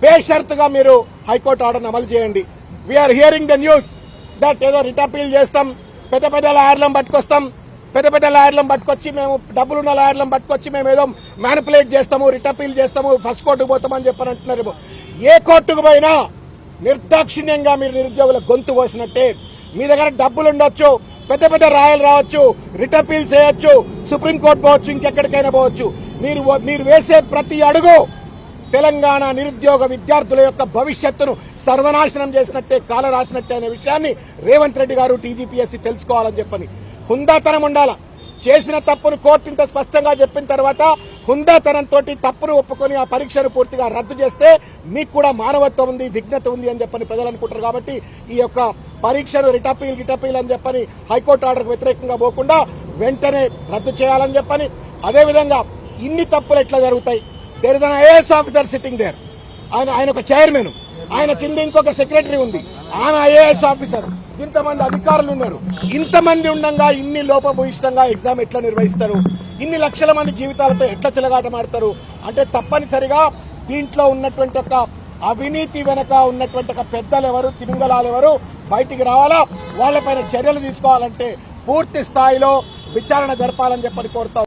బేషరతుగా మీరు హైకోర్టు ఆర్డర్ను అమలు చేయండి. We're hearing the news that ఏదో రిట్ అపీల్ చేస్తాం, పెద్ద పెద్ద లాయర్లను పట్టుకొస్తాం, పెద్ద పెద్ద లాయర్లను పట్టుకొచ్చి మేము డబ్బులున్న లాయర్లను పట్టుకొచ్చి మేము ఏదో మ్యానిపులేట్ చేస్తాము, రిట్ అపీల్ చేస్తాము, ఫస్ట్ కోర్టుకు పోతామని చెప్పని అంటున్నారు. ఏ కోర్టుకు పోయినా నిర్దాక్షిణ్యంగా మీరు నిరుద్యోగుల గొంతు కోసినట్టే. మీ దగ్గర డబ్బులు ఉండొచ్చు, పెద్ద పెద్ద రాయలు రావచ్చు, రిట్ అపీల్ చేయొచ్చు, సుప్రీంకోర్టు పోవచ్చు, ఇంకెక్కడికైనా పోవచ్చు. మీరు వేసే ప్రతి అడుగు తెలంగాణ నిరుద్యోగ విద్యార్థుల యొక్క భవిష్యత్తును సర్వనాశనం చేసినట్టే, కాల రాసినట్టే అనే విషయాన్ని రేవంత్ రెడ్డి గారు టీజీపీఎస్సీ తెలుసుకోవాలని చెప్పని హుందాతనం ఉండాలా. చేసిన తప్పును కోర్టు ఇంత స్పష్టంగా చెప్పిన తర్వాత హుందాతనంతో తప్పును ఒప్పుకొని ఆ పరీక్షను పూర్తిగా రద్దు చేస్తే మీకు కూడా మానవత్వం ఉంది, విఘ్నత ఉంది అని చెప్పని ప్రజలు అనుకుంటారు. కాబట్టి ఈ యొక్క పరీక్షను రిటపీల్ అని చెప్పని హైకోర్టు ఆర్డర్కు వ్యతిరేకంగా పోకుండా వెంటనే రద్దు చేయాలని చెప్పని, అదేవిధంగా ఇన్ని తప్పులు ఎట్లా జరుగుతాయి? There is an IAS officer sitting there. ఆయన ఒక చైర్మన్, ఆయన కింద ఇంకొక సెక్రటరీ ఉంది, ఆమె ఐఏఎస్ ఆఫీసర్, ఇంతమంది అధికారులు ఉన్నారు. ఇంతమంది ఉండగా ఇన్ని లోపభూయిష్టంగా ఎగ్జామ్ ఎట్లా నిర్వహిస్తారు? ఇన్ని లక్షల మంది జీవితాలతో ఎట్లా చెలగాటమాడతారు? అంటే తప్పనిసరిగా దీంట్లో ఉన్నటువంటి ఒక అవినీతి వెనక ఉన్నటువంటి ఒక పెద్దలు ఎవరు, తిమింగలాలు ఎవరు బయటికి రావాలా. వాళ్లపైన చర్యలు తీసుకోవాలంటే పూర్తి స్థాయిలో విచారణ జరపాలని చెప్పని కోరుతాం.